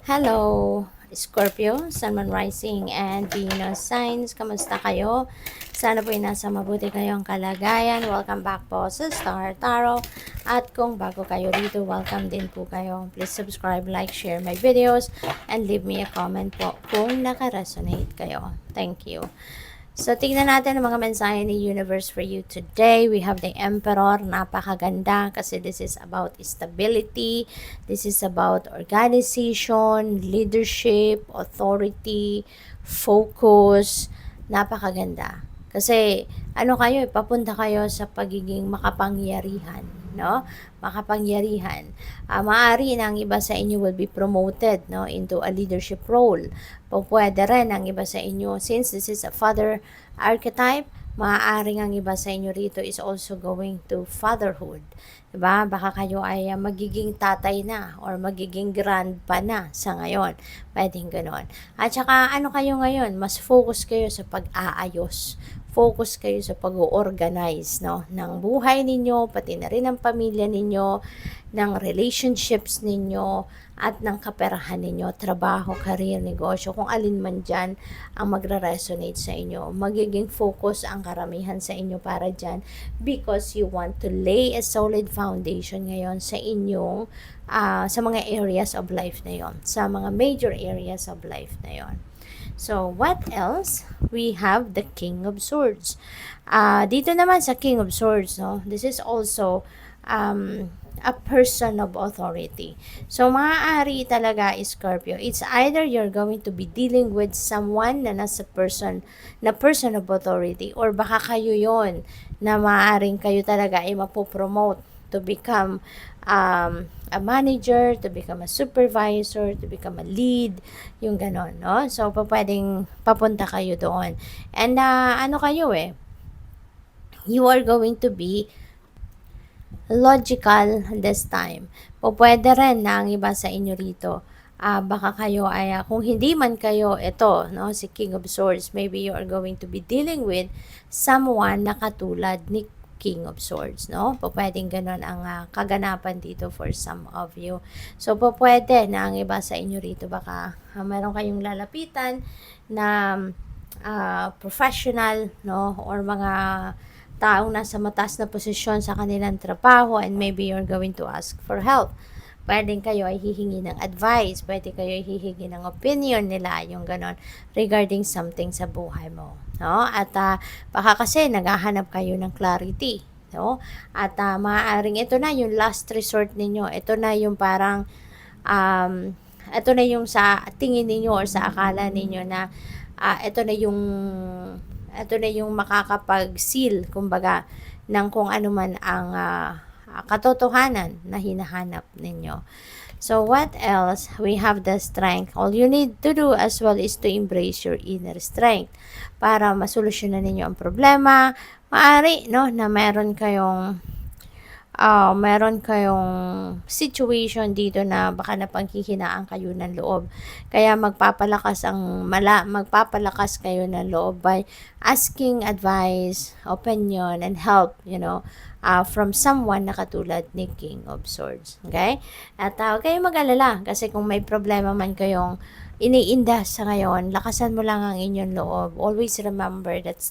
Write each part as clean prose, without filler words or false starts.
Hello, Scorpio, Sun, Moon Rising, and Venus signs. Kamusta kayo? Sana po nasa mabuti kayong kalagayan. Welcome back po sa Star Tarot. At kung bago kayo dito, welcome din po kayo. Please subscribe, like, share my videos, and leave me a comment po kung naka-resonate kayo. Thank you. So, tingnan natin ang mga mensahe ni Universe for you today. We have the Emperor. Napakaganda kasi this is about stability. This is about organization, leadership, authority, focus. Napakaganda. Kasi, papunta kayo sa pagiging makapangyarihan, no? Makapangyarihan. Maaari na ang iba sa inyo will be promoted, no, into a leadership role. Pwede rin ang iba sa inyo, since this is a father archetype, maaaring ang iba sa inyo rito is also going to fatherhood. Diba? Baka kayo ay magiging tatay na or magiging grandpa na sa ngayon. Pwedeng ganon. At saka ano kayo ngayon? Mas focus kayo sa pag-aayos. Focus kayo sa pag-organize, no, ng buhay ninyo, pati na rin ng pamilya ninyo, ng relationships ninyo, at ng kaperahan ninyo, trabaho, career, negosyo, kung alin man dyan ang magre-resonate sa inyo. Magiging focus ang karamihan sa inyo para dyan because you want to lay a solid foundation ngayon sa inyong, sa mga areas of life na yon, sa mga major areas of life na yon. So, what else? We have the King of Swords. Dito naman sa King of Swords, no, this is also a person of authority. So, maaari talaga, Scorpio, it's either you're going to be dealing with someone na person of authority, or baka kayo yon na maaaring kayo talaga ay mapopromote to become a manager, to become a supervisor, to become a lead, yung ganon, no? So, pwedeng papunta kayo doon. And, you are going to be logical this time. Pwede rin na ang iba sa inyo rito, baka kayo ay, kung hindi man kayo, ito, no, si King of Swords, maybe you are going to be dealing with someone na katulad ni King of Swords, no? Pwedeng ganon ang kaganapan dito for some of you. So, pwede na ang iba sa inyo rito, baka meron kayong lalapitan na professional, no? Or mga taong nasa mataas na posisyon sa kanilang trabaho, and maybe you're going to ask for help. Pwedeng kayo ay hihingi ng advice, pwede kayo ay hihingi ng opinion nila, yung ganon, regarding something sa buhay mo, no? At baka kasi naghahanap kayo ng clarity, no? At maaaring ito na yung last resort ninyo, ito na yung parang ito na yung sa tingin ninyo or sa akala ninyo na ito na yung makakapag-seal, kumbaga, ng kung ano man ang katotohanan na hinahanap ninyo. So, what else? We have the strength. All you need to do as well is to embrace your inner strength para masolusyonan ninyo ang problema. Maaari, no, na meron kayong situation dito na baka napanghihinaan kayo ng loob. Kaya magpapalakas kayo ng loob by asking advice, opinion, and help, from someone na katulad ni King of Swords. Okay? At huwag kayong mag-alala kasi kung may problema man kayong iniinda sa ngayon, lakasan mo lang ang inyong loob. Always remember that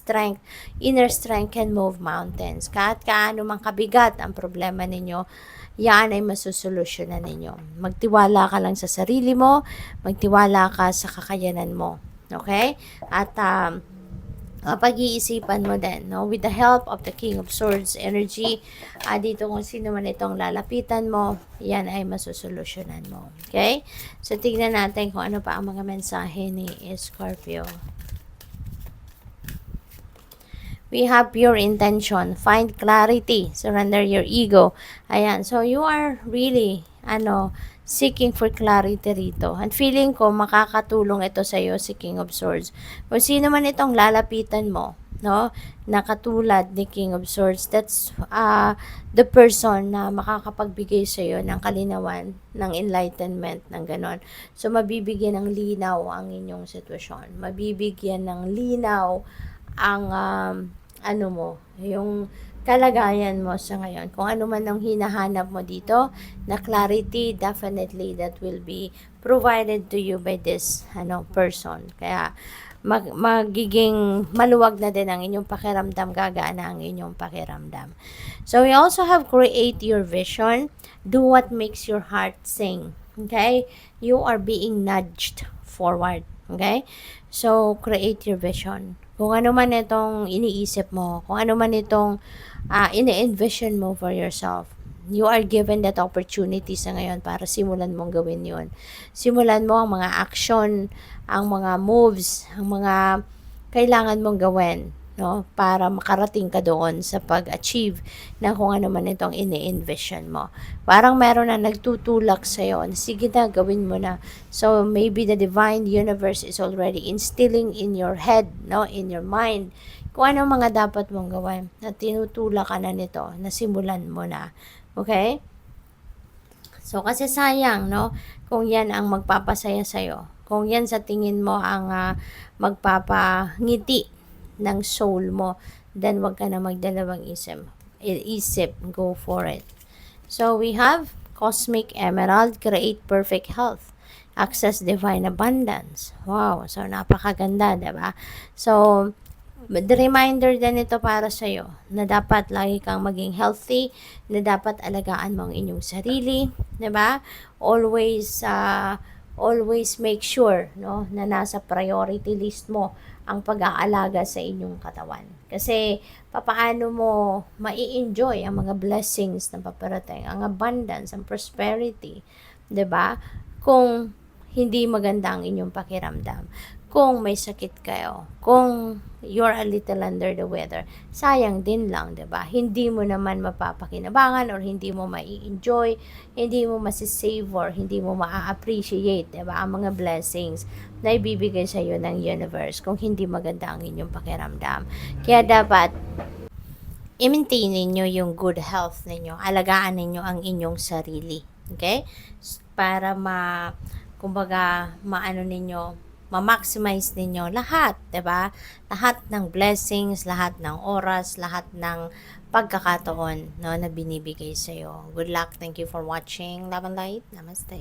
inner strength can move mountains. Kahit kaano mang kabigat ang problema ninyo, yan ay masusolusyonan ninyo. Magtiwala ka lang sa sarili mo, magtiwala ka sa kakayanan mo. Okay? At pag-iisipan mo din, no? With the help of the King of Swords energy, dito kung sino man itong lalapitan mo, yan ay masusolusyonan mo. Okay? So, tignan natin kung ano pa ang mga mensahe ni Scorpio. We have pure intention. Find clarity. Surrender your ego. Ayan. So, you are really, seeking for clarity rito. And feeling ko, makakatulong ito sa iyo, si King of Swords. Kung sino man itong lalapitan mo, no, na katulad ni King of Swords, that's the person na makakapagbigay sa iyo ng kalinawan, ng enlightenment, ng ganon. So, mabibigyan ng linaw ang inyong sitwasyon. Mabibigyan ng linaw ang, yung kalagayan mo sa ngayon. Kung ano man ang hinahanap mo dito, na clarity, definitely that will be provided to you by this person. Kaya magiging maluwag na din ang inyong pakiramdam, gagana ang inyong pakiramdam. So we also have create your vision, do what makes your heart sing. Okay? You are being nudged forward. Okay? So create your vision. Kung ano man itong iniisip mo, kung ano man itong ini-envision mo for yourself, you are given that opportunity sa ngayon para simulan mong gawin yun. Simulan mo ang mga action, ang mga moves, ang mga kailangan mong gawin, no? Para makarating ka doon sa pag-achieve ng kung ano man itong ini-envision mo. Parang meron na nagtutulak sa'yo, sige na, gawin mo na. So, maybe the divine universe is already instilling in your head, no? In your mind, kung ano mga dapat mong gawin, na tinutulak ka na nito, na simulan mo na. Okay? So, kasi sayang, no? Kung yan ang magpapasaya sa'yo. Kung yan sa tingin mo ang magpapangiti ng soul mo, then wag ka na magdalawang isip. Go for it. So, we have Cosmic Emerald, create perfect health. Access divine abundance. Wow, so napakaganda, diba? So, the reminder din ito para sa'yo na dapat lagi kang maging healthy, na dapat alagaan mo ang inyong sarili, 'di ba? Always make sure, no, na nasa priority list mo ang pag-aalaga sa inyong katawan. Kasi papaano mo mai-enjoy ang mga blessings na paparating, ang abundance, ang prosperity, 'di ba? Kung hindi maganda ang inyong pakiramdam, kung may sakit kayo, kung you're a little under the weather, sayang din lang, 'di ba? Hindi mo naman mapapakinabangan or hindi mo mai-enjoy, hindi mo masisavor, hindi mo maa-appreciate, 'di ba? Ang mga blessings na ibibigay sa iyo ng universe kung hindi maganda ang inyong pakiramdam. Kaya dapat i-maintain ninyo yung good health ninyo. Alagaan ninyo ang inyong sarili. Okay? Para kumbaga, maano ninyo, ma-maximize ninyo lahat, 'di ba? Lahat ng blessings, lahat ng oras, lahat ng pagkakataon, no, na binibigay sa iyo. Good luck. Thank you for watching. Love and light. Namaste.